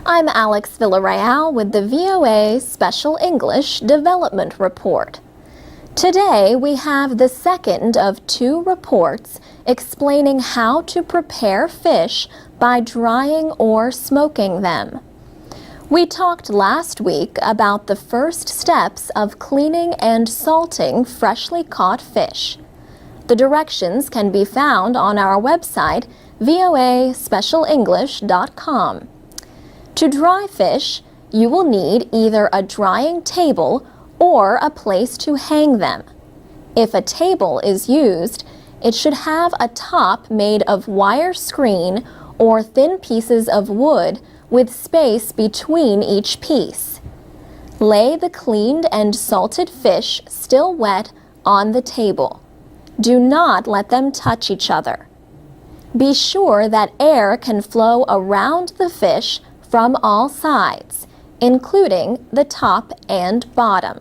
I'm Alex Villarreal with the VOA Special English Development Report. Today we have the second of two reports explaining how to prepare fish by drying or smoking them. We talked last week about the first steps of cleaning and salting freshly caught fish. The directions can be found on our website, voaspecialenglish.com. To dry fish, you will need either a drying table or a place to hang them. If a table is used, it should have a top made of wire screen or thin pieces of wood with space between each piece. Lay the cleaned and salted fish still wet on the table. Do not let them touch each other. Be sure that air can flow around the fish from all sides, including the top and bottom.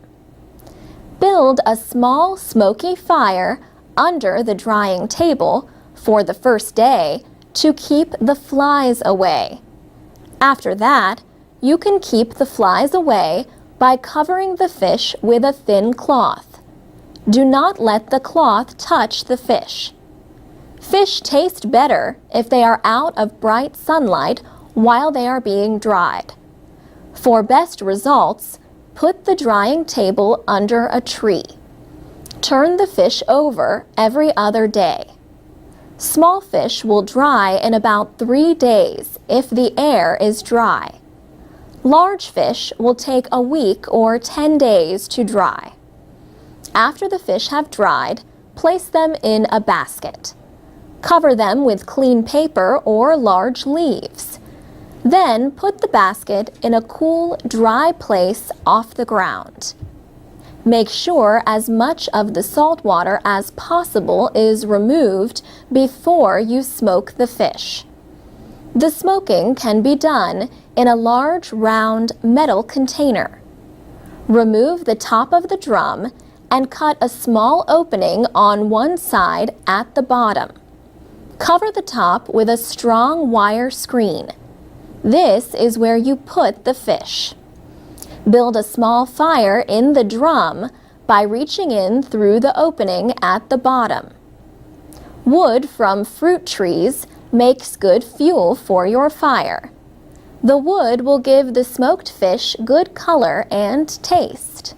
Build a small smoky fire under the drying table for the first day to keep the flies away. After that, you can keep the flies away by covering the fish with a thin cloth. Do not let the cloth touch the fish. Fish taste better if they are out of bright sunlight while they are being dried. For best results, put the drying table under a tree. Turn the fish over every other day. Small fish will dry in about 3 days if the air is dry. Large fish will take a week or 10 days to dry. After the fish have dried, place them in a basket. Cover them with clean paper or large leaves. Then put the basket in a cool, dry place off the ground. Make sure as much of the salt water as possible is removed before you smoke the fish. The smoking can be done in a large round metal container. Remove the top of the drum and cut a small opening on one side at the bottom. Cover the top with a strong wire screen. This is where you put the fish. Build a small fire in the drum by reaching in through the opening at the bottom. Wood from fruit trees makes good fuel for your fire. The wood will give the smoked fish good color and taste.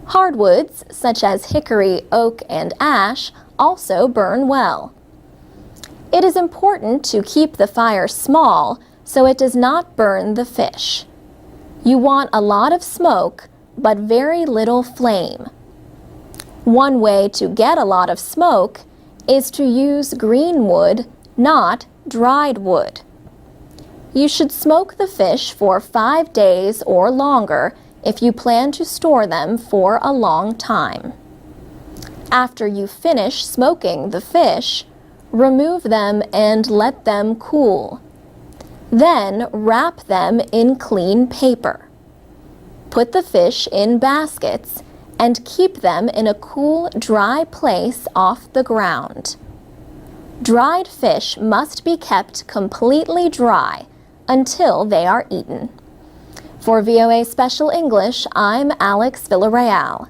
Hardwoods, such as hickory, oak, and ash, also burn well. It is important to keep the fire small so it does not burn the fish. You want a lot of smoke, but very little flame. One way to get a lot of smoke is to use green wood, not dried wood. You should smoke the fish for 5 days or longer if you plan to store them for a long time. After you finish smoking the fish, remove them and let them cool. Then wrap them in clean paper. Put the fish in baskets and keep them in a cool, dry place off the ground. Dried fish must be kept completely dry until they are eaten. For VOA Special English, I'm Alex Villarreal.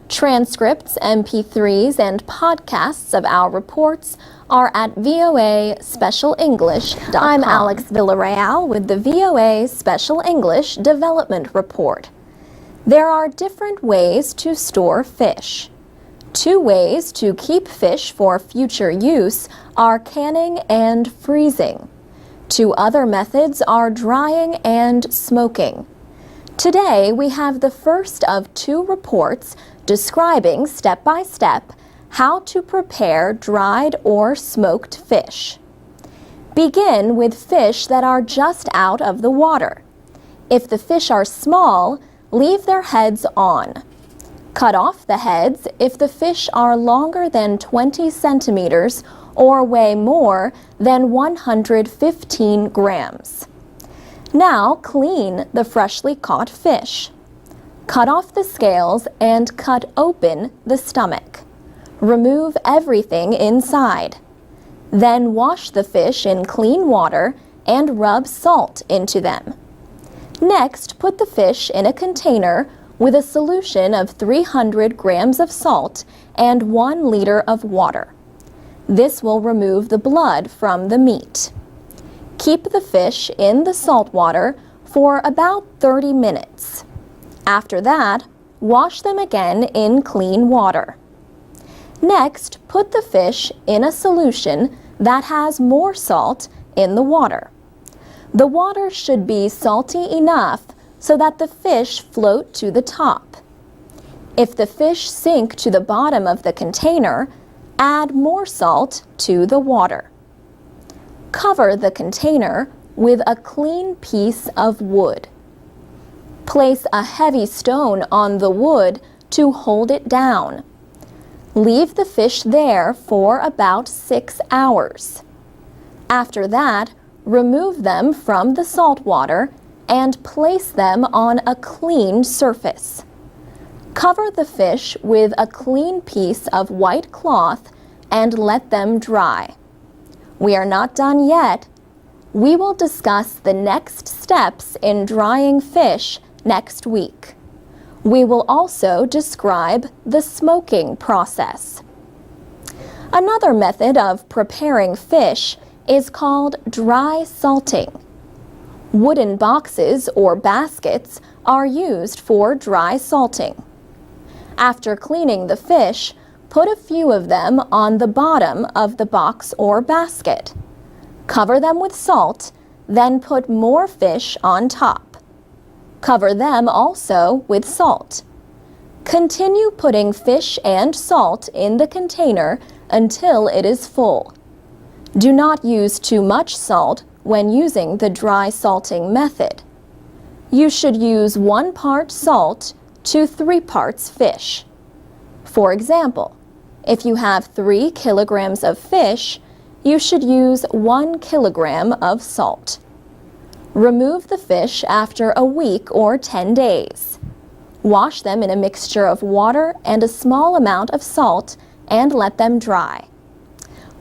Transcripts, MP3s, and podcasts of our reports are at voaspecialenglish.com. I'm Alex Villarreal with the VOA Special English Development Report. There are different ways to store fish. 2 ways to keep fish for future use are canning and freezing. 2 other methods are drying and smoking. Today, we have the first of 2 reports describing step-by-step how to prepare dried or smoked fish. Begin with fish that are just out of the water. If the fish are small, leave their heads on. Cut off the heads if the fish are longer than 20 centimeters or weigh more than 115 grams. Now clean the freshly caught fish. Cut off the scales and cut open the stomach. Remove everything inside. Then wash the fish in clean water and rub salt into them. Next, put the fish in a container with a solution of 300 grams of salt and 1 liter of water. This will remove the blood from the meat. Keep the fish in the salt water for about 30 minutes. After that, wash them again in clean water. Next, put the fish in a solution that has more salt in the water. The water should be salty enough so that the fish float to the top. If the fish sink to the bottom of the container, add more salt to the water. Cover the container with a clean piece of wood. Place a heavy stone on the wood to hold it down. Leave the fish there for about 6 hours. After that, remove them from the salt water and place them on a clean surface. Cover the fish with a clean piece of white cloth and let them dry. We are not done yet. We will discuss the next steps in drying fish next week. We will also describe the smoking process. Another method of preparing fish is called dry salting. Wooden boxes or baskets are used for dry salting. After cleaning the fish, put a few of them on the bottom of the box or basket. Cover them with salt, then put more fish on top. Cover them also with salt. Continue putting fish and salt in the container until it is full. Do not use too much salt when using the dry salting method. You should use 1 part salt to 3 parts fish. For example, if you have 3 kilograms of fish, you should use 1 kilogram of salt. Remove the fish after a week or 10 days. Wash them in a mixture of water and a small amount of salt and let them dry.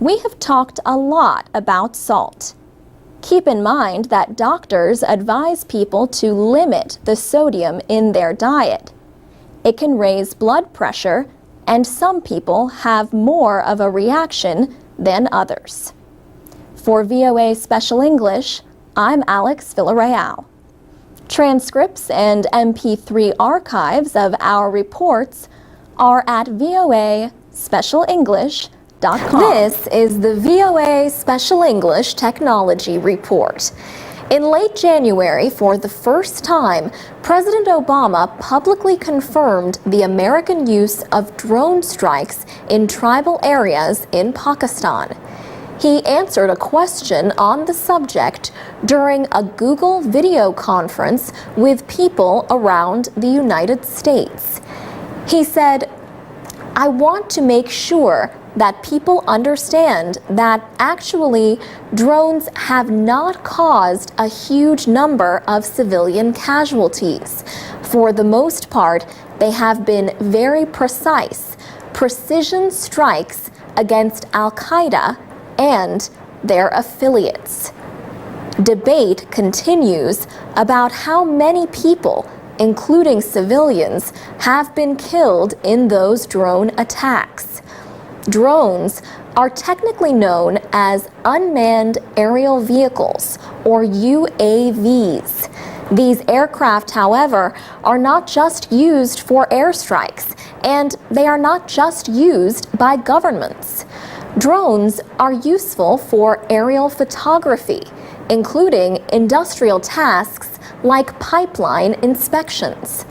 We have talked a lot about salt. Keep in mind that doctors advise people to limit the sodium in their diet. It can raise blood pressure, and some people have more of a reaction than others. For VOA Special English, I'm Alex Villarreal. Transcripts and MP3 archives of our reports are at voaspecialenglish.com. This is the VOA Special English Technology Report. In late January, for the first time, President Obama publicly confirmed the American use of drone strikes in tribal areas in Pakistan. He answered a question on the subject during a Google video conference with people around the United States. He said, "I want to make sure that people understand that actually drones have not caused a huge number of civilian casualties. For the most part, they have been very precise, precision strikes against Al-Qaeda and their affiliates." Debate continues about how many people, including civilians, have been killed in those drone attacks. Drones are technically known as unmanned aerial vehicles, or UAVs. These aircraft, however, are not just used for airstrikes, and they are not just used by governments. Drones are useful for aerial photography, including industrial tasks like pipeline inspections.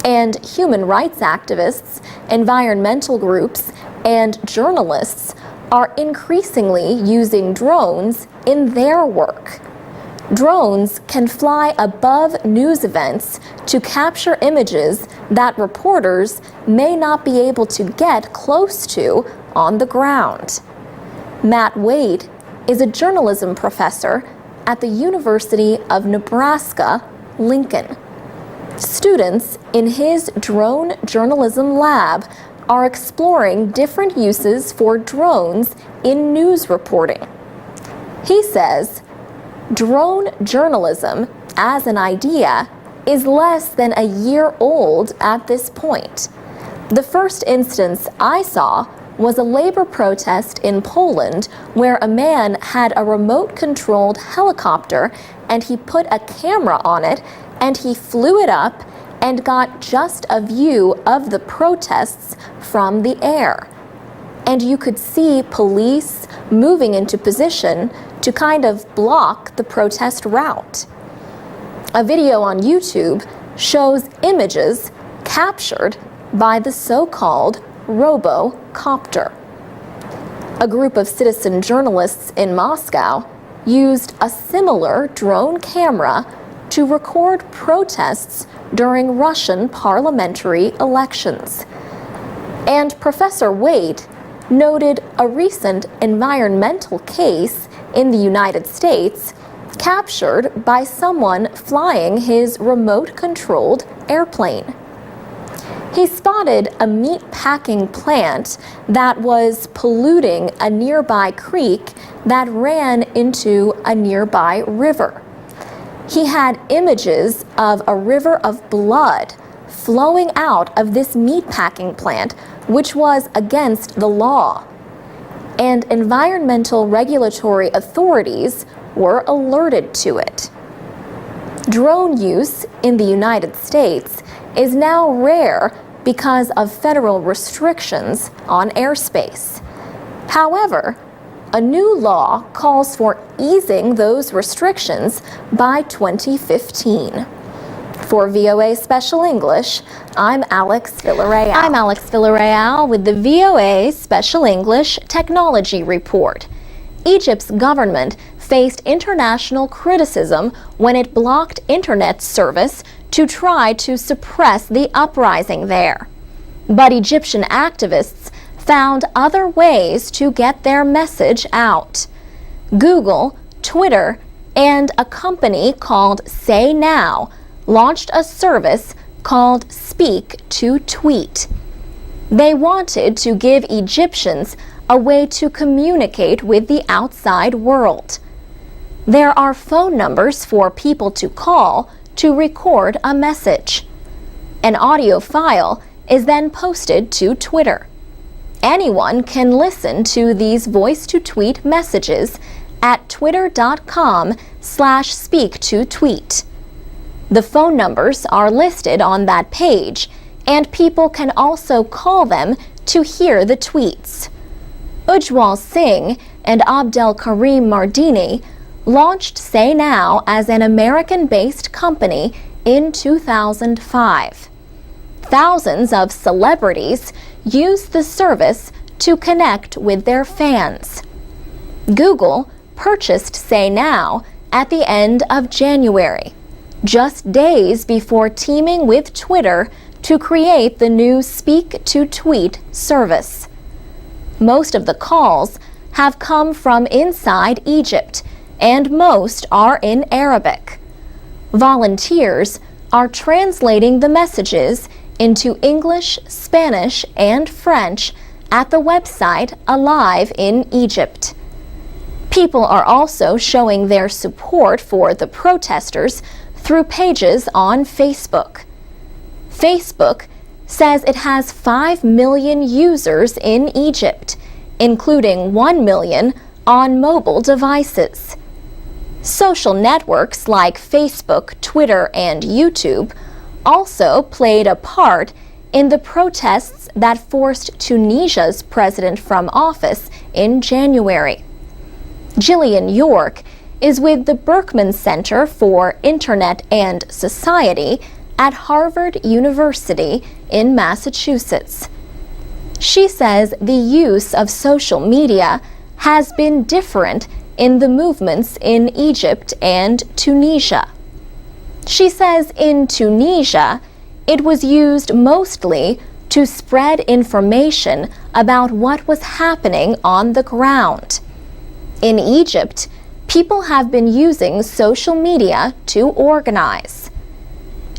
And human rights activists, environmental groups, and journalists are increasingly using drones in their work. Drones can fly above news events to capture images that reporters may not be able to get close to on the ground. Matt Wade is a journalism professor at the University of Nebraska, Lincoln. Students in his drone journalism lab are exploring different uses for drones in news reporting. He says, Drone journalism, as an idea, is less than a year old at this point. The first instance I saw was a labor protest in Poland where a man had a remote-controlled helicopter and he put a camera on it and he flew it up and got just a view of the protests from the air. And you could see police moving into position to kind of block the protest route. A video on YouTube shows images captured by the so-called robocopter. A group of citizen journalists in Moscow used a similar drone camera to record protests during Russian parliamentary elections. And Professor Waite noted a recent environmental case in the United States captured by someone flying his remote-controlled airplane. He spotted a meat-packing plant that was polluting a nearby creek that ran into a nearby river. He had images of a river of blood flowing out of this meatpacking plant, which was against the law. And environmental regulatory authorities were alerted to it. Drone use in the United States is now rare because of federal restrictions on airspace. However, a new law calls for easing those restrictions by 2015. For VOA Special English, I'm Alex Villarreal. I'm Alex Villarreal with the VOA Special English Technology Report. Egypt's government faced international criticism when it blocked internet service to try to suppress the uprising there. But Egyptian activists found other ways to get their message out. Google, Twitter, and a company called Say Now launched a service called Speak to Tweet. They wanted to give Egyptians a way to communicate with the outside world. There are phone numbers for people to call to record a message. An audio file is then posted to Twitter. Anyone can listen to these voice-to-tweet messages at twitter.com/speak-to-tweet. The phone numbers are listed on that page, and people can also call them to hear the tweets. Ujwal Singh and Abdel Karim Mardini launched Say Now as an American-based company in 2005. Thousands of celebrities use the service to connect with their fans. Google purchased Say Now at the end of January, just days before teaming with Twitter to create the new Speak to Tweet service. Most of the calls have come from inside Egypt, and most are in Arabic. Volunteers are translating the messages into English, Spanish, and French at the website Alive in Egypt. People are also showing their support for the protesters through pages on Facebook. Facebook says it has 5 million users in Egypt, including 1 million on mobile devices. Social networks like Facebook, Twitter, and YouTube also played a part in the protests that forced Tunisia's president from office in January. Gillian York is with the Berkman Center for Internet and Society at Harvard University in Massachusetts. She says the use of social media has been different in the movements in Egypt and Tunisia. She says in Tunisia, it was used mostly to spread information about what was happening on the ground. In Egypt, people have been using social media to organize.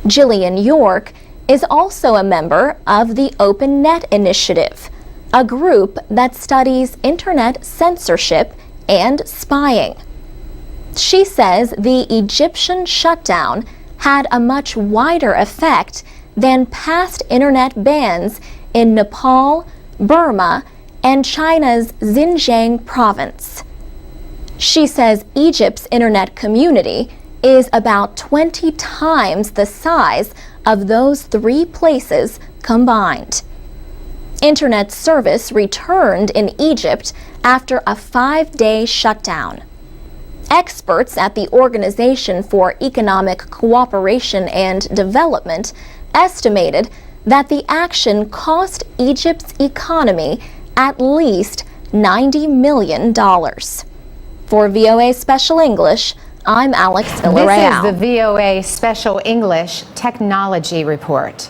Gillian York is also a member of the Open Net Initiative, a group that studies internet censorship and spying. She says the Egyptian shutdown had a much wider effect than past internet bans in Nepal, Burma, and China's Xinjiang province. She says Egypt's internet community is about 20 times the size of those three places combined. Internet service returned in Egypt after a 5-day shutdown. Experts at the Organization for Economic Cooperation and Development estimated that the action cost Egypt's economy at least $90 million. For VOA Special English, I'm Alex Villarreal. This is the VOA Special English Technology Report.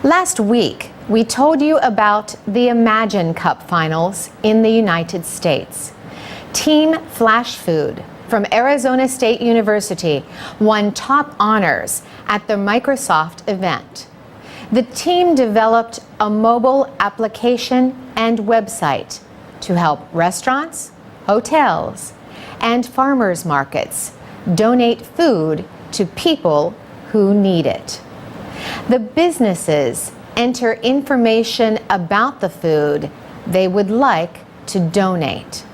Last week, we told you about the Imagine Cup finals in the United States. Team Flash Food from Arizona State University won top honors at the Microsoft event. The team developed a mobile application and website to help restaurants, hotels, and farmers markets donate food to people who need it. The businesses enter information about the food they would like to donate.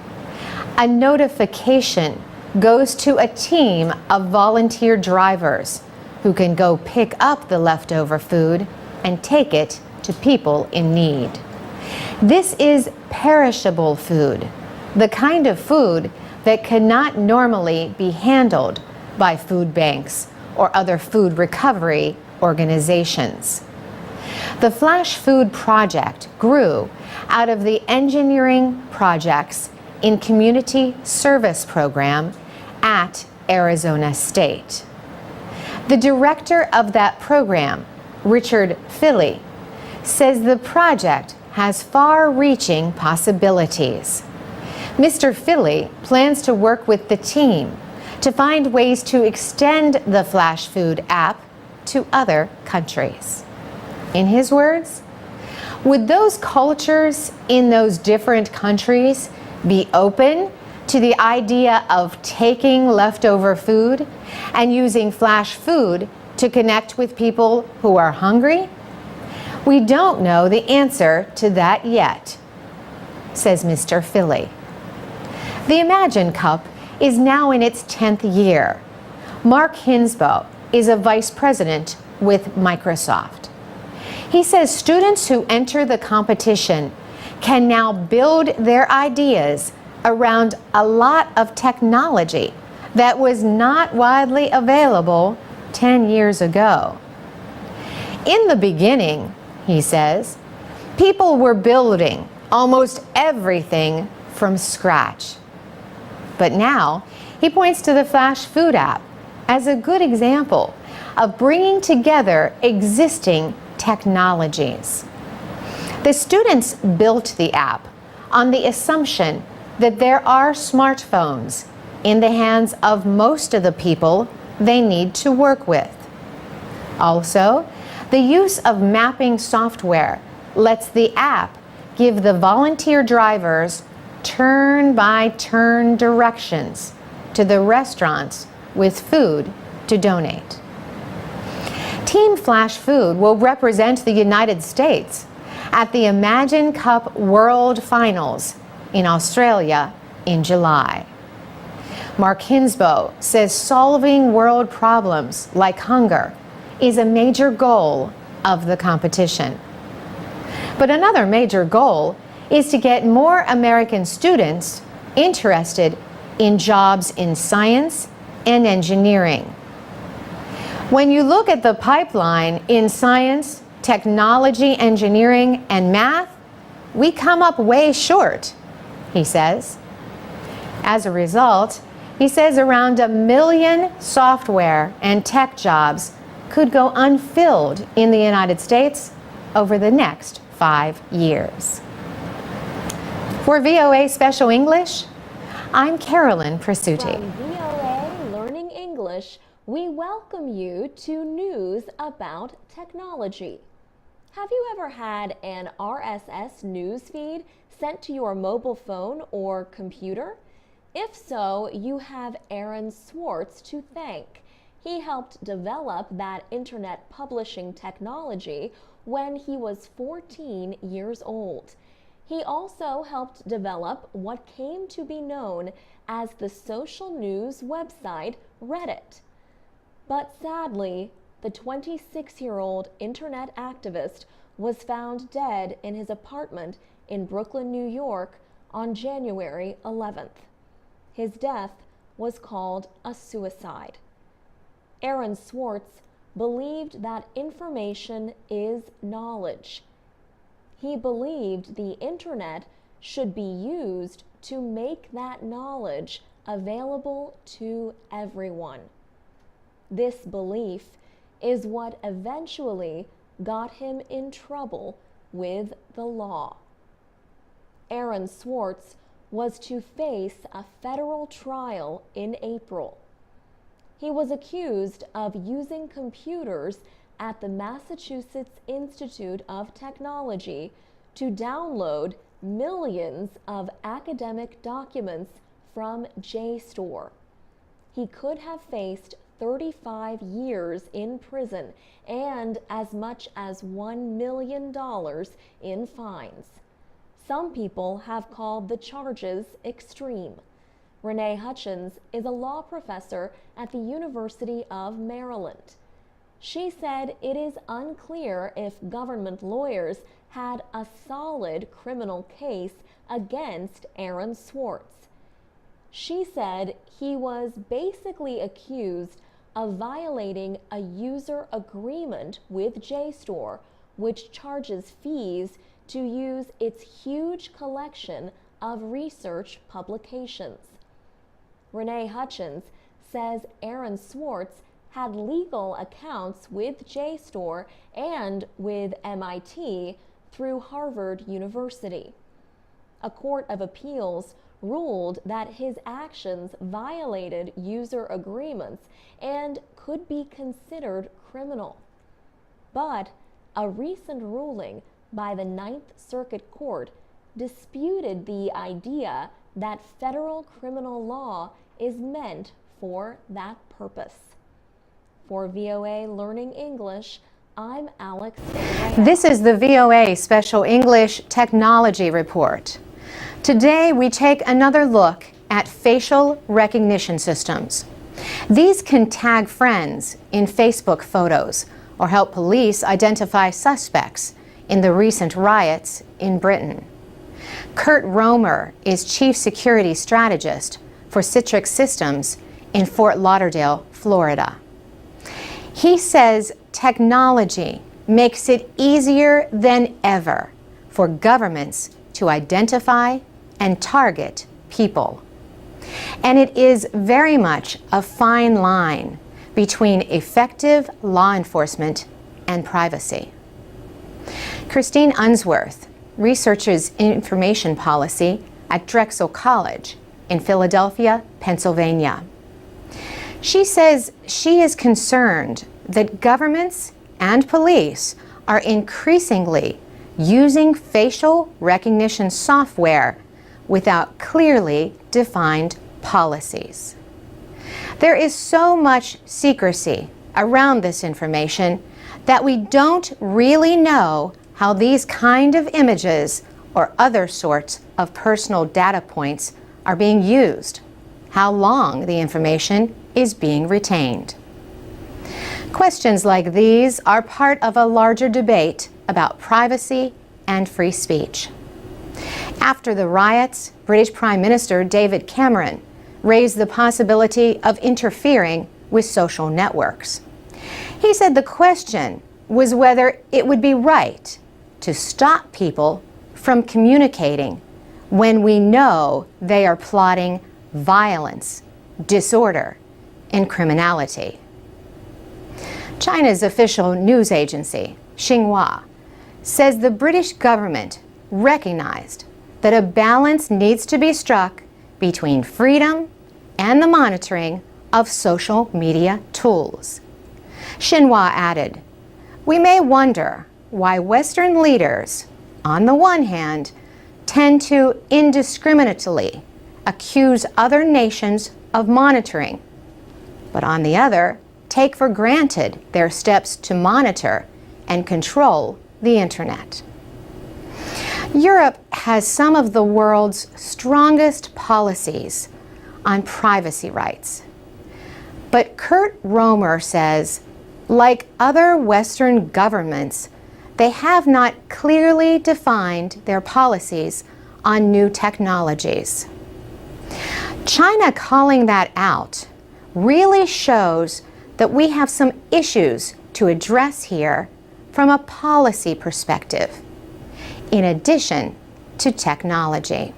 A notification goes to a team of volunteer drivers who can go pick up the leftover food and take it to people in need. This is perishable food, the kind of food that cannot normally be handled by food banks or other food recovery organizations. The Flash Food Project grew out of the engineering projects in Community Service Program at Arizona State. The director of that program, Richard Philly, says the project has far-reaching possibilities. Mr. Philly plans to work with the team to find ways to extend the Flash Food app to other countries. In his words, would those cultures in those different countries be open to the idea of taking leftover food and using Flash Food to connect with people who are hungry? We don't know the answer to that yet, says Mr. Philly. The Imagine Cup is now in its 10th year. Mark Hinsbo is a vice president with Microsoft. He says students who enter the competition can now build their ideas around a lot of technology that was not widely available 10 years ago. In the beginning, he says, people were building almost everything from scratch. But now, he points to the Flash Food app as a good example of bringing together existing technologies. The students built the app on the assumption that there are smartphones in the hands of most of the people they need to work with. Also, the use of mapping software lets the app give the volunteer drivers turn-by-turn directions to the restaurants with food to donate. Team Flash Food will represent the United States at the Imagine Cup World Finals in Australia in July. Mark Hinsbo says solving world problems like hunger is a major goal of the competition. But another major goal is to get more American students interested in jobs in science and engineering. When you look at the pipeline in science, technology, engineering, and math, we come up way short, he says. As a result, he says around 1 million software and tech jobs could go unfilled in the United States over the next 5 years. For VOA Special English, I'm Carolyn Presutti. From VOA Learning English, we welcome you to news about technology. Have you ever had an RSS news feed sent to your mobile phone or computer? If so, you have Aaron Swartz to thank. He helped develop that internet publishing technology when he was 14 years old. He also helped develop what came to be known as the social news website Reddit. But sadly, the 26-year-old internet activist was found dead in his apartment in Brooklyn, New York on January 11th. His death was called a suicide. Aaron Swartz believed that information is knowledge. He believed the internet should be used to make that knowledge available to everyone. This belief is what eventually got him in trouble with the law. Aaron Swartz was to face a federal trial in April. He was accused of using computers at the Massachusetts Institute of Technology to download millions of academic documents from JSTOR. He could have faced 35 years in prison and as much as $1 million in fines. Some people have called the charges extreme. Renee Hutchins is a law professor at the University of Maryland. She said it is unclear if government lawyers had a solid criminal case against Aaron Swartz. She said he was basically accused of violating a user agreement with JSTOR, which charges fees to use its huge collection of research publications. Renee Hutchins says Aaron Swartz had legal accounts with JSTOR and with MIT through Harvard University. A court of appeals ruled that his actions violated user agreements and could be considered criminal. But a recent ruling by the Ninth Circuit Court disputed the idea that federal criminal law is meant for that purpose. For VOA Learning English, I'm Alex. This is the VOA Special English Technology Report. Today we take another look at facial recognition systems. These can tag friends in Facebook photos or help police identify suspects in the recent riots in Britain. Kurt Romer is Chief Security Strategist for Citrix Systems in Fort Lauderdale, Florida. He says technology makes it easier than ever for governments to identify and target people. And it is very much a fine line between effective law enforcement and privacy. Christine Unsworth researches information policy at Drexel College in Philadelphia, Pennsylvania. She says she is concerned that governments and police are increasingly using facial recognition software without clearly defined policies. There is so much secrecy around this information that we don't really know how these kind of images or other sorts of personal data points are being used, how long the information is being retained. Questions like these are part of a larger debate about privacy and free speech. After the riots, British Prime Minister David Cameron raised the possibility of interfering with social networks. He said the question was whether it would be right to stop people from communicating when we know they are plotting violence, disorder, and criminality. China's official news agency, Xinhua, says the British government recognized that a balance needs to be struck between freedom and the monitoring of social media tools. Xinhua added, "We may wonder why Western leaders, on the one hand, tend to indiscriminately accuse other nations of monitoring, but on the other, take for granted their steps to monitor and control the internet. Europe has some of the world's strongest policies on privacy rights. But Kurt Romer says, like other Western governments, they have not clearly defined their policies on new technologies. China calling that out really shows that we have some issues to address here from a policy perspective, in addition to technology.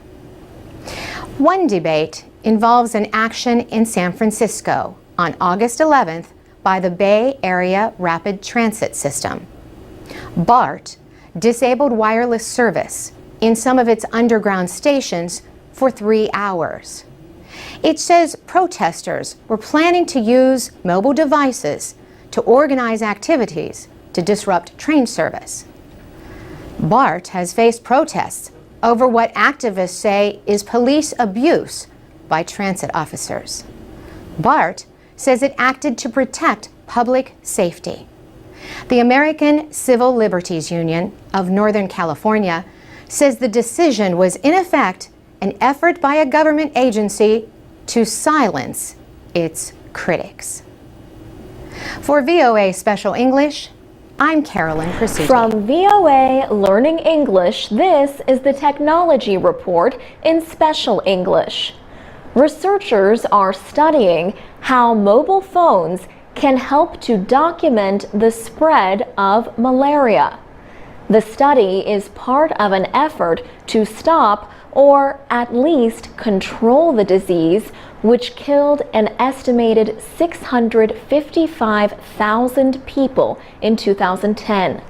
One debate involves an action in San Francisco on August 11th by the Bay Area Rapid Transit System. BART disabled wireless service in some of its underground stations for 3 hours. It says protesters were planning to use mobile devices to organize activities to disrupt train service. BART has faced protests over what activists say is police abuse by transit officers. BART says it acted to protect public safety. The American Civil Liberties Union of Northern California says the decision was in effect an effort by a government agency to silence its critics. For VOA Special English, I'm Carolyn Prasuti. From VOA Learning English, this is the Technology Report in Special English. Researchers are studying how mobile phones can help to document the spread of malaria. The study is part of an effort to stop or at least control the disease, which killed an estimated 655,000 people in 2010.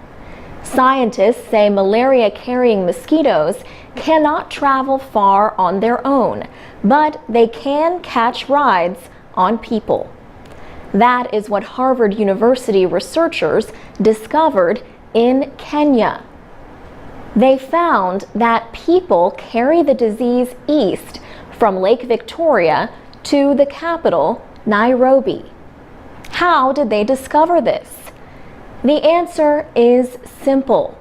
Scientists say malaria-carrying mosquitoes cannot travel far on their own, but they can catch rides on people. That is what Harvard University researchers discovered in Kenya. They found that people carry the disease east from Lake Victoria to the capital, Nairobi. How did they discover this? The answer is simple.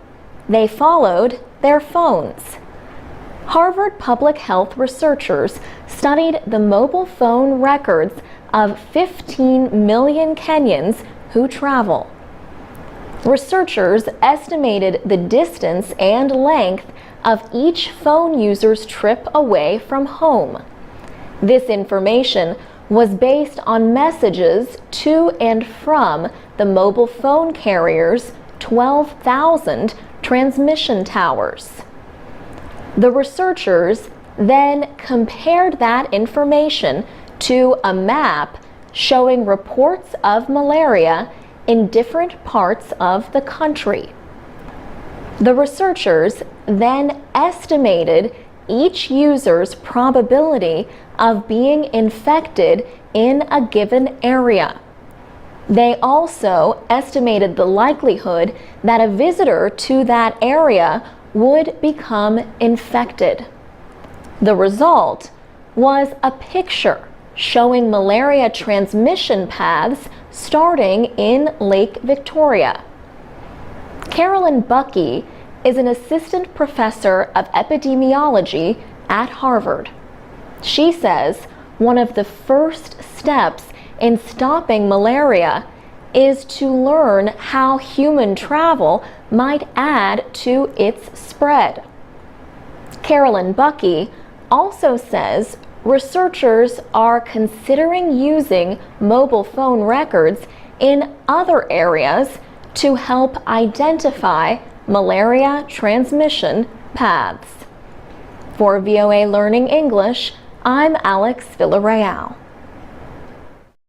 They followed their phones. Harvard public health researchers studied the mobile phone records of 15 million Kenyans who travel. Researchers estimated the distance and length of each phone user's trip away from home. This information was based on messages to and from the mobile phone carrier's 12,000 transmission towers. The researchers then compared that information to a map showing reports of malaria in different parts of the country. The researchers then estimated each user's probability of being infected in a given area. They also estimated the likelihood that a visitor to that area would become infected. The result was a picture showing malaria transmission paths starting in Lake Victoria. Carolyn Buckey is an assistant professor of epidemiology at Harvard. She says one of the first steps in stopping malaria is to learn how human travel might add to its spread. Carolyn Buckey also says researchers are considering using mobile phone records in other areas to help identify malaria transmission paths. For VOA Learning English, I'm Alex Villarreal.